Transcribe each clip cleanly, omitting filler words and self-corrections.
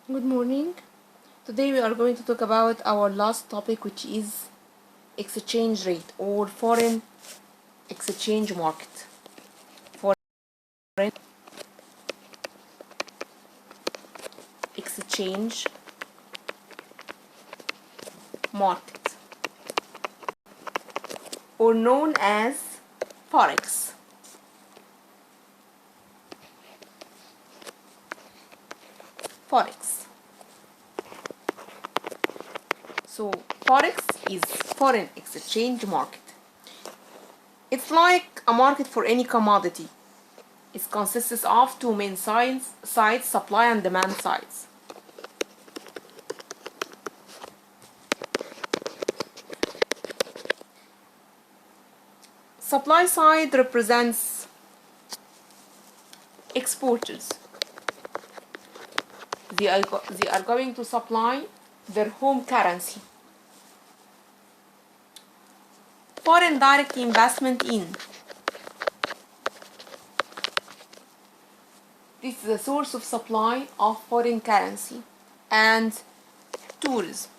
Good morning. Today we are going to talk about our last topic, which is exchange rate or foreign exchange market. Foreign exchange market, or known as Forex. Forex. So Forex is foreign exchange market. It's like a market for any commodity. It consists of two main sides, supply and demand sides. Supply side represents exporters. They are going to supply their home currency. Foreign direct investment in. This is a source of supply of foreign currency. And tourism.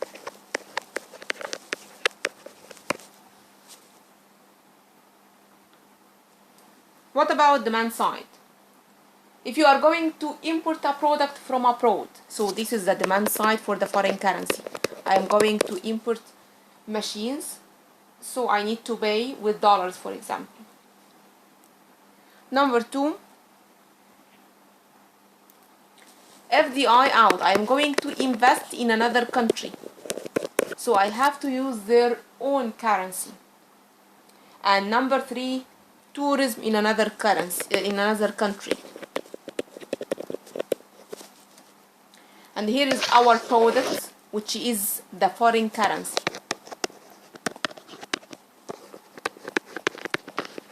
What about demand side? If you are going to import a product from abroad, so this is the demand side for the foreign currency. I am going to import machines, so I need to pay with dollars, for example. Number two, FDI out. I am going to invest in another country, so I have to use their own currency. And number three, tourism in another country. And here is our product, which is the foreign currency.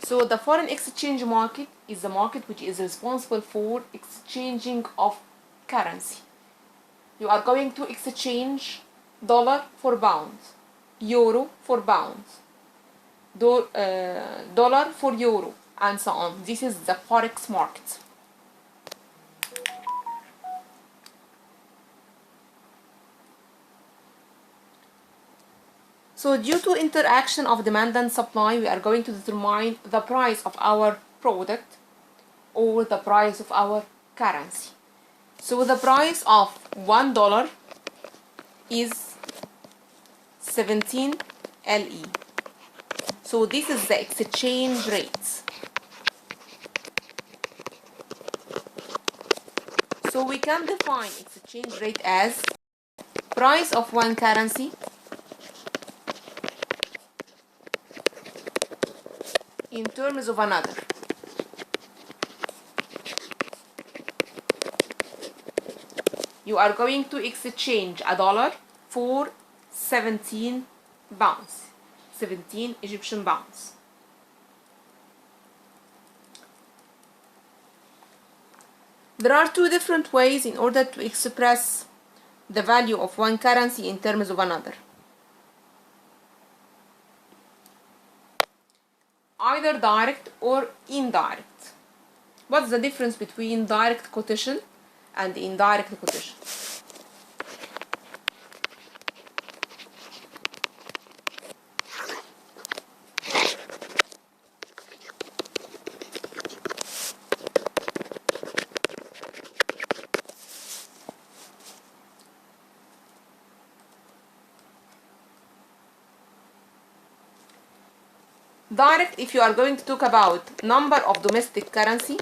So the foreign exchange market is the market which is responsible for exchanging of currency. You are going to exchange dollar for pounds, euro for pounds, dollar for euro, and so on. This is the Forex market. So due to interaction of demand and supply, we are going to determine the price of our product or the price of our currency. So the price of $1 is 17 LE. So this is the exchange rate. So we can define exchange rate as price of one currency in terms of another. You are going to exchange a dollar for 17 pounds, 17 Egyptian pounds. There are two different ways in order to express the value of one currency in terms of another. Either direct or indirect. What's the difference between direct quotation and indirect quotation? Direct, if you are going to talk about number of domestic currency,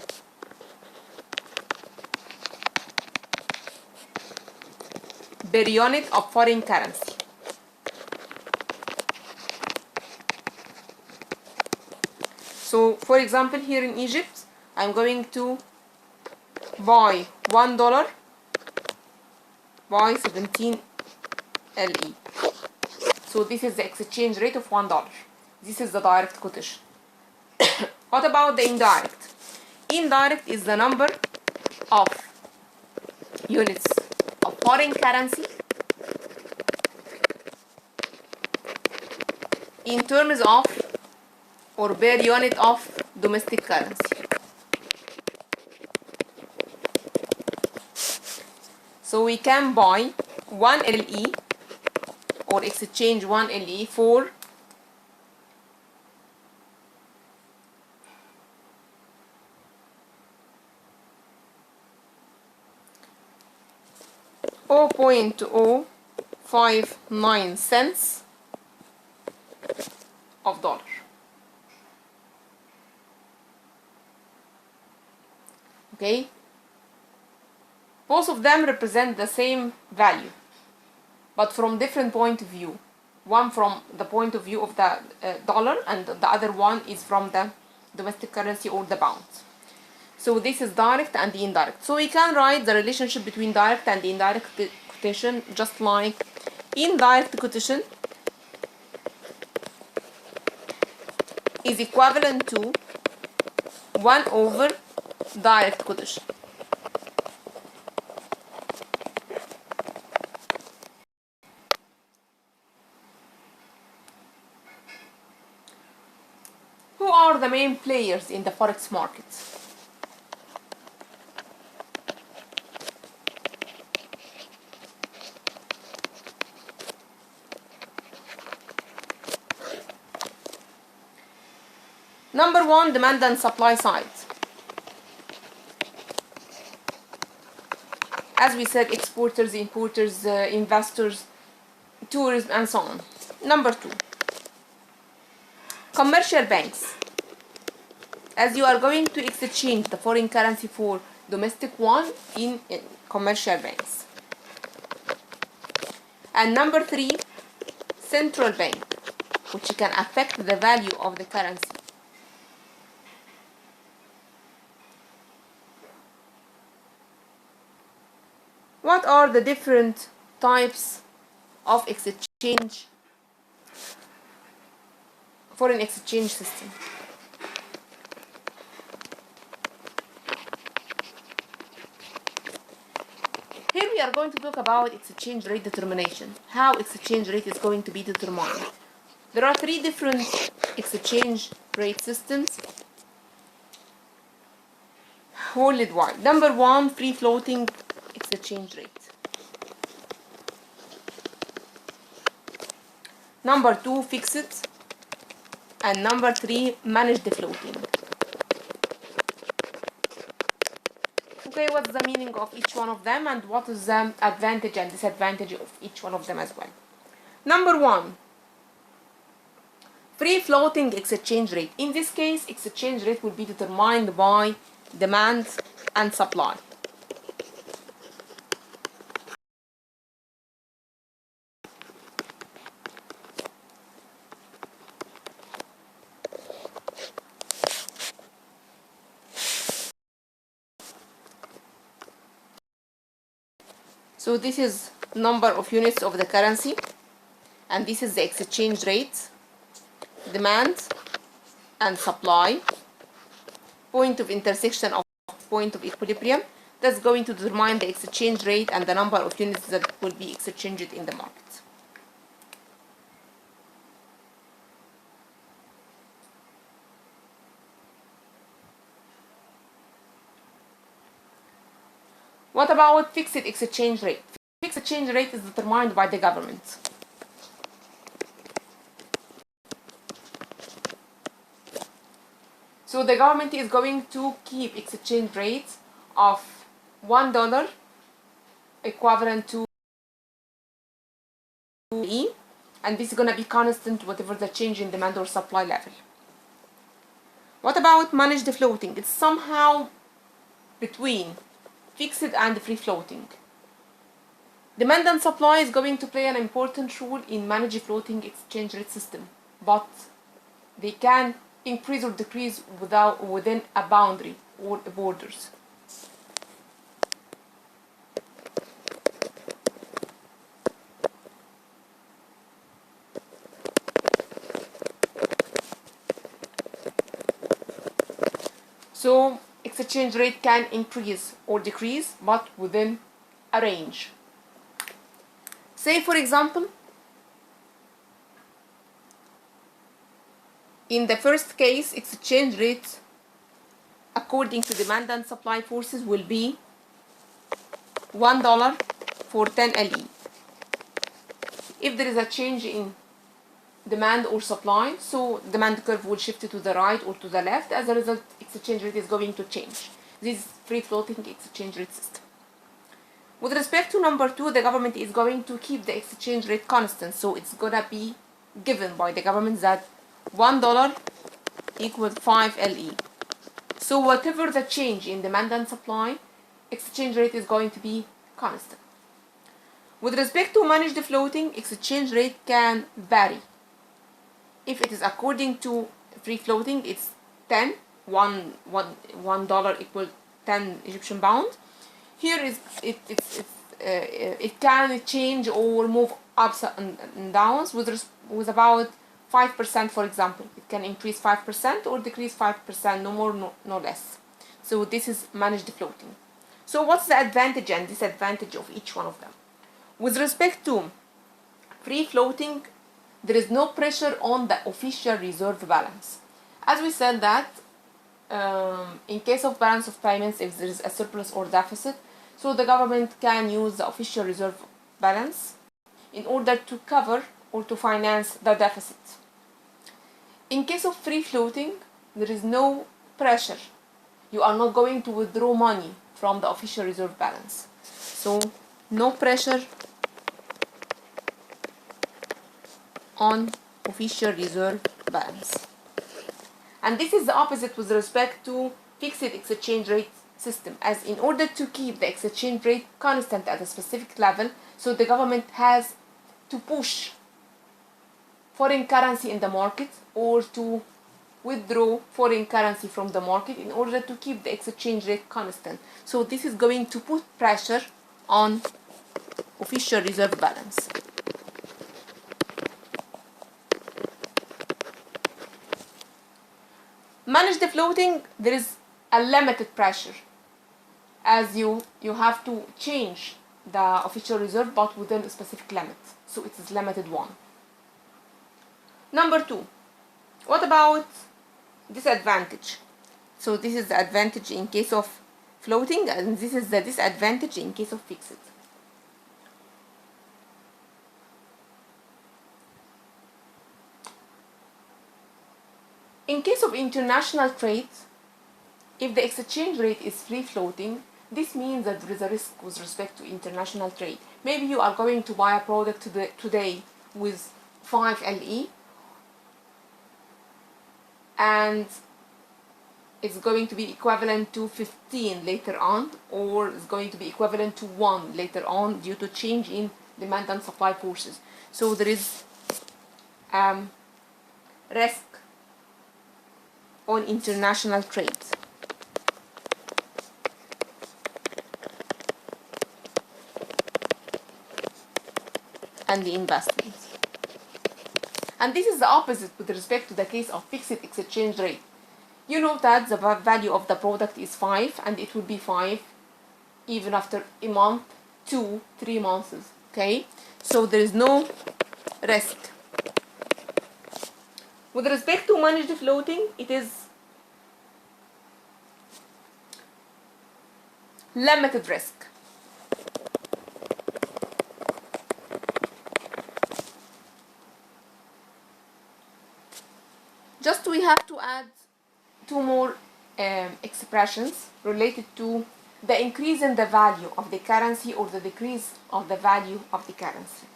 per unit of foreign currency. So for example, here in Egypt, I'm going to buy $1 by 17 LE. So this is the exchange rate of $1. This is the direct quotation. What about the indirect? Indirect is the number of units of foreign currency in terms of or per unit of domestic currency. So we can buy 1 LE or exchange 1 LE for $0.059 of dollar. Okay, both of them represent the same value, but from different point of view. One from the point of view of the dollar, and the other one is from the domestic currency or the pound. So this is direct and the indirect. So we can write the relationship between direct and the indirect quotation just like indirect quotation is equivalent to 1 over direct quotation. Who are the main players in the Forex market? Number one, demand and supply side. As we said, exporters, importers, investors, tourism, and so on. Number two, commercial banks. As you are going to exchange the foreign currency for domestic one in commercial banks. And number three, central bank, which can affect the value of the currency. What are the different types of exchange, foreign exchange system? Here we are going to talk about exchange rate determination, how exchange rate is going to be determined. There are three different exchange rate systems worldwide. Number one, free floating exchange rate. Number two, fixed. And number three, managed floating. Okay, what's the meaning of each one of them and what is the advantage and disadvantage of each one of them as well? Number one, free floating exchange rate. In this case, exchange rate will be determined by demand and supply. So this is number of units of the currency, and this is the exchange rate, demand and supply, point of intersection of point of equilibrium. That's going to determine the exchange rate and the number of units that will be exchanged in the market. What about fixed exchange rate? Fixed exchange rate is determined by the government. So the government is going to keep exchange rates of $1 equivalent to E, and this is going to be constant whatever the change in demand or supply level. What about managed floating? It's somehow between fixed and free floating. Demand and supply is going to play an important role in managed floating exchange rate system, but they can increase or decrease within a boundary or borders. So exchange rate can increase or decrease, but within a range. Say for example, in the first case, exchange rate according to demand and supply forces will be $1 for 10 LE. If there is a change in demand or supply, so demand curve will shift to the right or to the left. As a result, exchange rate is going to change. This is free floating exchange rate system. With respect to number 2, the government is going to keep the exchange rate constant, so it's gonna be given by the government that $1 equals 5 LE. So whatever the change in demand and supply, exchange rate is going to be constant. With respect to managed floating, exchange rate can vary. If it is according to free floating, it's 10, $1 equals 10 Egyptian pound. Here is it can change or move ups and downs with about 5%, for example. It can increase 5% or decrease 5%, no more, no less. So this is managed floating. So what's the advantage and disadvantage of each one of them? With respect to free floating, there is no pressure on the official reserve balance. As we said that in case of balance of payments, if there is a surplus or deficit, so the government can use the official reserve balance in order to cover or to finance the deficit. In case of free floating, there is no pressure. You are not going to withdraw money from the official reserve balance. So no pressure on official reserve balance. And this is the opposite with respect to fixed exchange rate system, as in order to keep the exchange rate constant at a specific level, so the government has to push foreign currency in the market or to withdraw foreign currency from the market in order to keep the exchange rate constant. So this is going to put pressure on official reserve balance. Managed floating, there is a limited pressure, as you have to change the official reserve but within a specific limit, so it is limited one. Number 2, what about disadvantage? So this is the advantage in case of floating, and this is the disadvantage in case of fixed. In case of international trade, if the exchange rate is free floating, this means that there is a risk with respect to international trade. Maybe you are going to buy a product today with 5 LE and it's going to be equivalent to 15 later on, or it's going to be equivalent to 1 later on due to change in demand and supply forces. So there is risk on international trade. And the investments. And this is the opposite with respect to the case of fixed exchange rate. You know that the value of the product is 5 and it will be 5 even after a month, 2, 3 months. Okay? So there is no risk. With respect to managed floating, it is limited risk. Just we have to add 2 more expressions related to the increase in the value of the currency or the decrease of the value of the currency.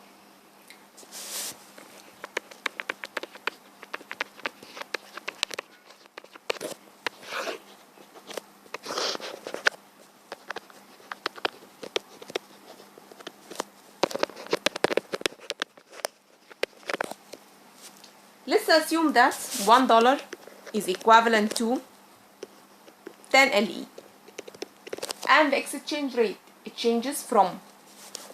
Let's assume that $1 is equivalent to 10 LE, and the exchange rate, it changes from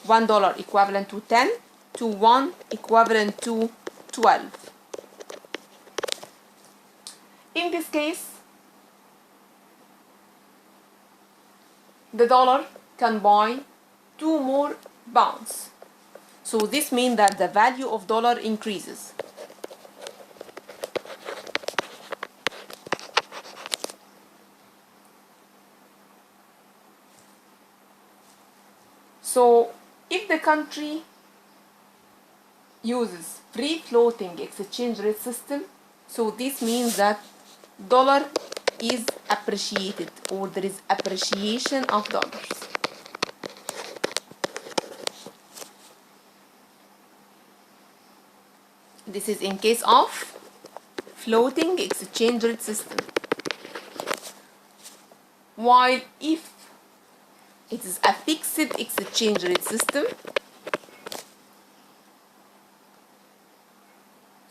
$1 equivalent to 10 to 1 equivalent to 12. In this case, the dollar can buy 2 more pounds. So this means that the value of dollar increases. So if the country uses free floating exchange rate system, so this means that dollar is appreciated or there is appreciation of dollars. This is in case of floating exchange rate system. While if it is a fixed exchange rate system,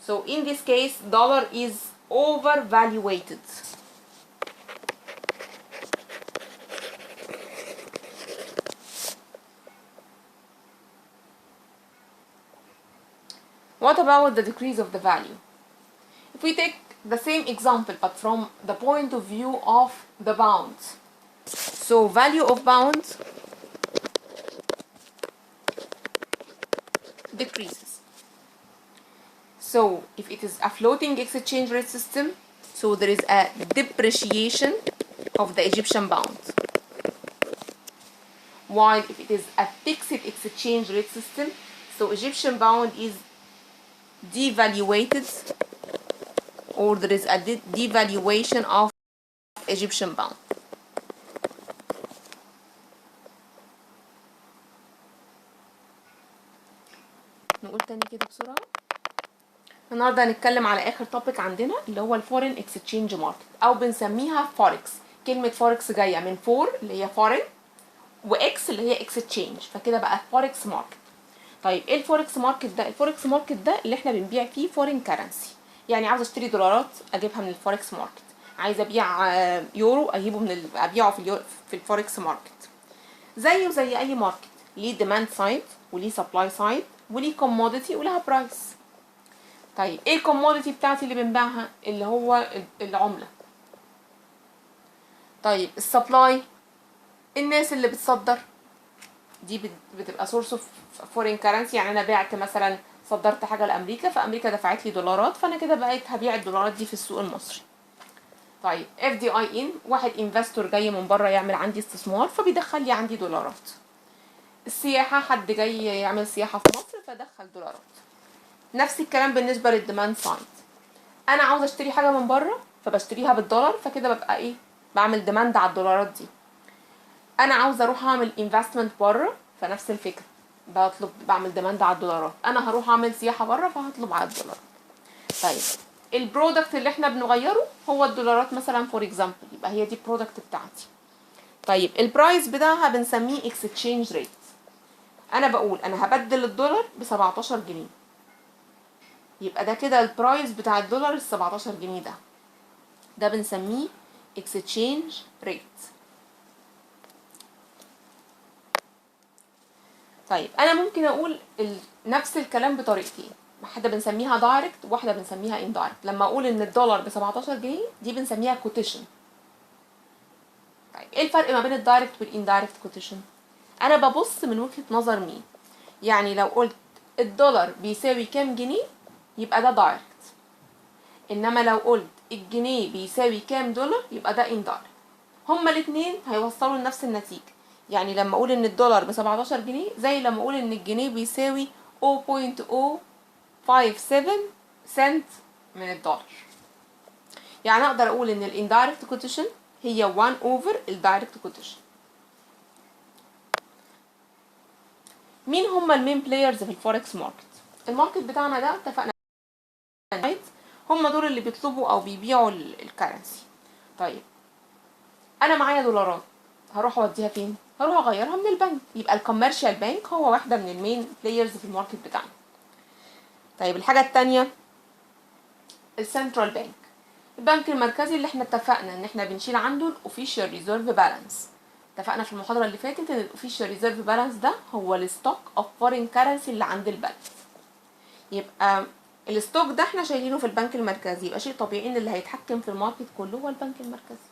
so in this case dollar is overvaluated. What about the decrease of the value? If we take the same example but from the point of view of the pound, so value of pound decreases. So if it is a floating exchange rate system, so there is a depreciation of the Egyptian pound. While if it is a fixed exchange rate system, so Egyptian pound is devaluated or there is a devaluation of Egyptian pound. نقول تاني كده بسرعة. النهارده هنتكلم على اخر توبيك عندنا اللي هو الفورين اكسشينج ماركت او بنسميها فوركس. كلمة فوركس جاية من فور اللي هي فورين واكس اللي هي اكسشينج، فكده بقى فوركس ماركت. طيب ايه الفوركس ماركت ده؟ الفوركس ماركت ده اللي احنا بنبيع فيه فورين كرنسي. يعني عاوزه اشتري دولارات اجيبها من الفوركس ماركت، عايزه ابيع يورو اجيبه ابيعه في الفوركس ماركت. زيه زي اي ماركت، ليه ديماند سايد وليه سبلاي سايد وليه كوموديتي ولها برايس. طيب ايه الكوموديتي بتاعتي اللي بنبيعها؟ اللي هو العمله. طيب السبلاي، الناس اللي بتصدر دي بتبقى سورس اوف فورين كرنسي. يعني انا بعت مثلا، صدرت حاجه لامريكا فامريكا دفعت لي دولارات، فانا كده بقيت هبيع الدولارات دي في السوق المصري. طيب اف دي اي ان، واحد انفستور جاي من بره يعمل عندي استثمار فبيدخل لي عندي دولارات. السياحه، حد جاي يعمل سياحه في مصر فدخل دولارات. نفس الكلام بالنسبه للديماند سايد، انا عاوزه اشتري حاجه من بره فبشتريها بالدولار، فكده ببقى ايه؟ بعمل ديماند على الدولارات دي. انا عاوزه اروح اعمل انفستمنت بره، فنفس الفكره، بعمل ديماند على الدولارات. انا هروح اعمل سياحه بره فهطلب على الدولار. طيب البرودكت اللي احنا بنغيره هو الدولارات مثلا فور اكزامبل، يبقى هي دي البرودكت بتاعتي. طيب البرايس بتاعها بنسميه اكسشينج ريت. انا بقول انا هبدل الدولار ب 17 جنيه، يبقى ده كده البرايس بتاع الدولار ال 17 جنيه ده بنسميه اكسشينج ريت. طيب انا ممكن اقول نفس الكلام بطريقتين، واحده بنسميها دايركت وواحده بنسميها اندايركت. لما اقول ان الدولار ب 17 جنيه دي بنسميها كوتيشن. طيب ايه الفرق ما بين الدايركت والاندايركت كوتيشن؟ انا ببص من وجهه نظر مين. يعني لو قلت الدولار بيساوي كام جنيه يبقى ده دايركت، انما لو قلت الجنيه بيساوي كام دولار يبقى ده اندايركت. هما الاثنين هيوصلوا لنفس النتيجه. يعني لما اقول ان الدولار ب 17 جنيه زي لما اقول ان الجنيه بيساوي 0.057 سنت من الدولار. يعني اقدر اقول ان الاندايركت كوتيشن هي 1 اوفر الدايركت كوتيشن. مين هم المين بلايرز في الفوركس ماركت؟ الماركت بتاعنا ده اتفقنا هم دول اللي بيطلبوا او بيبيعوا الكرنسي. طيب انا معايا دولارات، هروح اوديها فين؟ هروح اغيرها من البنك، يبقى الكوميرشال بانك هو واحده من المين بلايرز في الماركت بتاعنا. طيب الحاجه الثانيه السنترال بانك، البنك المركزي اللي احنا اتفقنا ان احنا بنشيل عنده الاوفيشال ريزيرف بالانس. اتفقنا في المحاضره اللي فاتت ان الاوفيشال ريزيرف بالانس ده هو الستوك اوف فورين كرنسي اللي عند البنك. يبقى الستوك ده احنا شايلينه في البنك المركزي، يبقى شيء طبيعي ان اللي هيتحكم في الماركت كله هو البنك المركزي.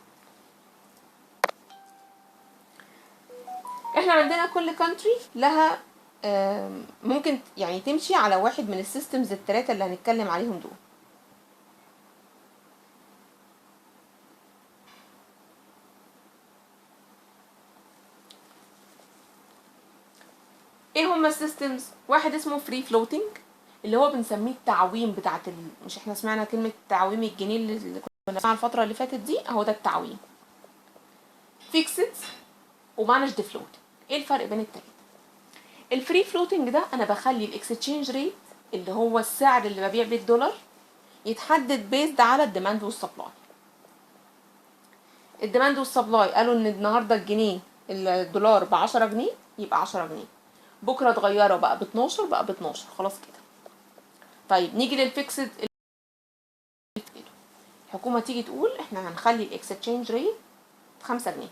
احنا عندنا كل كونتري لها ممكن يعني تمشي على واحد من السيستمز الثلاثه اللي هنتكلم عليهم دول. ايه هما السيستمز؟ واحد اسمه فري فلوتنج اللي هو بنسميه التعويم بتاعت مش احنا سمعنا كلمة تعويم الجنيه اللي كنا بنسمعها الفترة اللي فاتت دي؟ اهو ده التعويم. فيكسد ومانجد فلوت. ايه الفرق بين التلاتة؟ الفري فلوتنج ده انا بخلي الاكستشينج ريت اللي هو السعر اللي ببيع بيه الدولار يتحدد بيزد على الديماند والسبلاي. الديماند والسبلاي قالوا ان النهارده الدولار ب10 جنيه، يبقى 10 جنيه. بكره اتغيروا بقى ب12، بقى ب12، خلاص كده. طيب نيجي للفيكسد. الحكومه تيجي تقول احنا هنخلي الاكستشينج ريت 5 جنيه،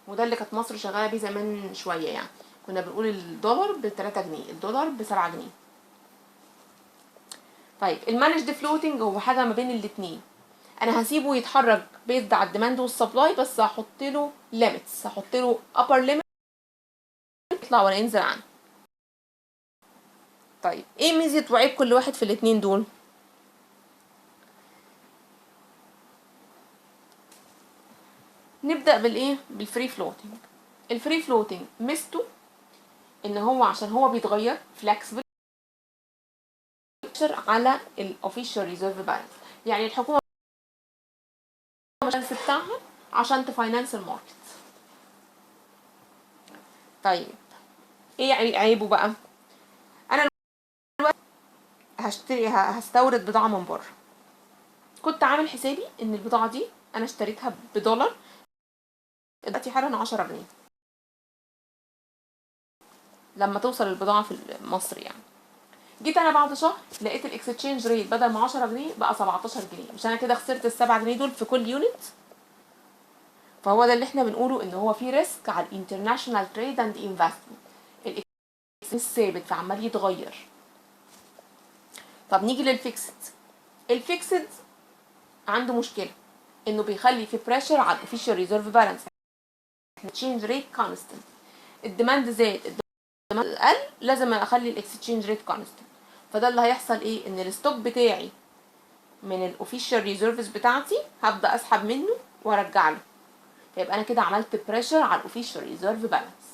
وده اللي كانت مصر شغاله بيه زمان شويه. يعني كنا بنقول الدولار ب3 جنيه، الدولار ب7 جنيه. طيب المانجد فلوتنج هو حاجه ما بين الاتنين. انا هسيبه يتحرك بيزد على الديماند والسبلاي، بس هحط له ليميتس، هحط له ابر ليميت يطلع ولا ينزل عنه. طيب ايه ميزه وعيب كل واحد في الاتنين دول؟ نبدا بالايه؟ بالفري فلوتنج. الفري فلوتنج ميزته ان هو عشان هو بيتغير فلكسبل على الاوفيشال ريزيرف بالانس. يعني الحكومه البالانس بتاعها عشان تفاينانس الماركت. طيب ايه عيبه بقى؟ انا هستورد بضاعه من بره، كنت عامل حسابي ان البضاعه دي انا اشتريتها بدولار، دلوقتي حالا 10 جنيه لما توصل البضاعه في مصر. يعني جيت انا بعد شهر لقيت الاكستشينج ريت بدل ما 10 جنيه بقى 17 جنيه، مش انا كده خسرت ال7 جنيه دول في كل يونت؟ فهو ده اللي احنا بنقوله ان هو في ريسك على الانترناشونال تريد اند انفستمنت. الثابت فعمال يتغير. طب نيجي للفيكسد. الفيكسد عنده مشكله انه بيخلي في بريشر على الاوفيشال ريزيرف بالانس. الاكستشينج ريت كونستنت، الديماند زاد الديماند قل، لازم اخلي الاكستشينج ريت كونستنت. فده اللي هيحصل ايه؟ ان الستوك بتاعي من الاوفيشال ريزيرفز بتاعتي هبدا اسحب منه وارجع له، فيبقى انا كده عملت بريشر على الاوفيشال ريزيرف بالانس.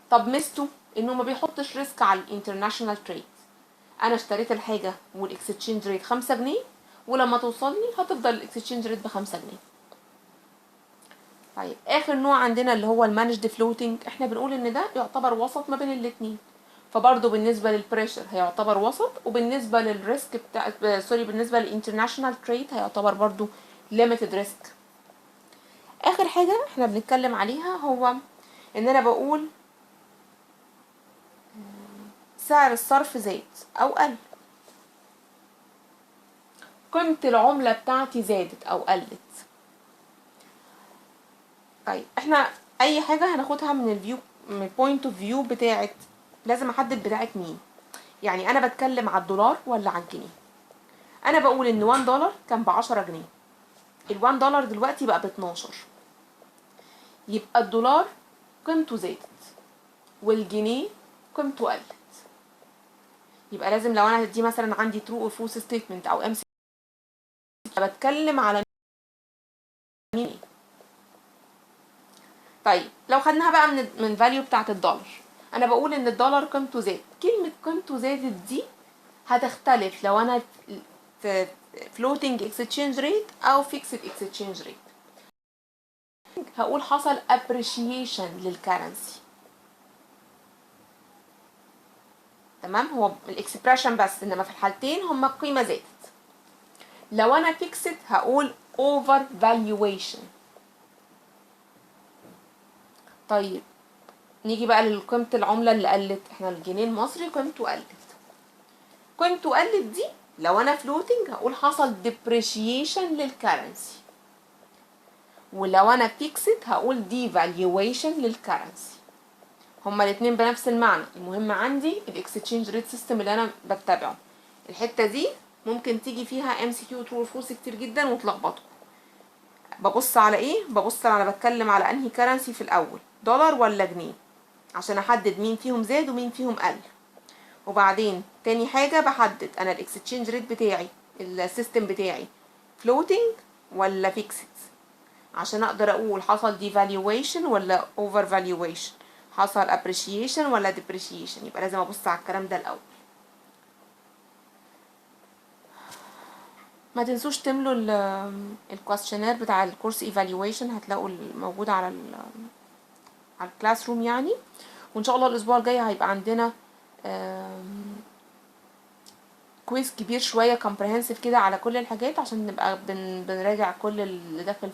طب ميزته انه ما بيحطش ريسك على الانترناشونال تريد. انا اشتريت الحاجه والاكستشينج ريت 5 جنيه، ولما توصلني هتفضل الاكستشينج ريت ب5 جنيه. طيب اخر نوع عندنا اللي هو المانجد فلوتنج، احنا بنقول ان ده يعتبر وسط ما بين الاتنين. فبرضه بالنسبه للبريشر هيعتبر وسط، وبالنسبه للريسك بالنسبه للانترناشونال تريد هيعتبر برضه ليميتد ريسك. اخر حاجه احنا بنتكلم عليها هو ان انا بقول سعر الصرف زاد او قل، قيمه العمله بتاعتي زادت او قلت. طيب احنا اي حاجه هناخدها من الفيو، من البوينت اوف فيو بتاعت لازم احدد بتاعت مين. يعني انا بتكلم على الدولار ولا على الجنيه؟ انا بقول ان 1 دولار كان ب10 جنيه، ال1 دولار دلوقتي بقى ب12، يبقى الدولار قيمته زادت والجنيه قيمته قلت. يبقى لازم لو انا دي مثلا عندي ترو اور فولس ستيتمنت او ام سي، بتكلم على مين. طيب لو خدناها بقى من فاليو بتاعت الدولار، انا بقول ان الدولار قيمته زاد. كلمه قيمته زادت دي هتختلف لو انا في floating exchange rate او fixed exchange rate. هقول حصل appreciation للكرنسي، تمام؟ هو الاكسبريشن بس، انما في الحالتين هما القيمه زادت. لو انا fixed هقول over valuation. طيب نيجي بقى لقيمه العمله اللي قلت. احنا الجنيه المصري قيمته قلت دي لو انا floating هقول حصل depreciation للكرنسي، ولو انا fixed هقول devaluation للكرنسي. هما الاتنين بنفس المعنى. المهم عندي الاكستشينج ريت سيستم اللي انا بتبعه. الحته دي ممكن تيجي فيها ام سي كيو ترو فولس كتير جدا وتلخبطكم. ببص على ايه؟ ببص انا بتكلم على انهي كرنسي في الاول، دولار ولا جنيه، عشان احدد مين فيهم زاد ومين فيهم قل. وبعدين تاني حاجه بحدد انا الاكستشينج ريت بتاعي السيستم بتاعي floating ولا fixed، عشان اقدر اقول حصل devaluation ولا overvaluation. حصل appreciation ولا depreciation، يبقى لازم ابص على الكلام ده الاول. ما تنسوش تملوا الكويستشنير بتاع الكورس ايفالويشن، هتلاقوا موجود على الكلاس روم يعني. وان شاء الله الاسبوع الجاي هيبقى عندنا كويز كبير شويه comprehensive كده على كل الحاجات، عشان نبقى بنراجع كل اللي داخل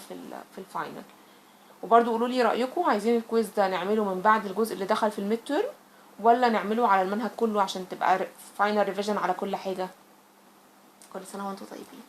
في الفاينل. وبرضو قولوا لي رايكم، عايزين الكويز ده نعمله من بعد الجزء اللي دخل في الميد تيرم، ولا نعمله على المنهج كله عشان تبقى فاينل ريفيجن على كل حاجه. كل سنه وانتم طيبين.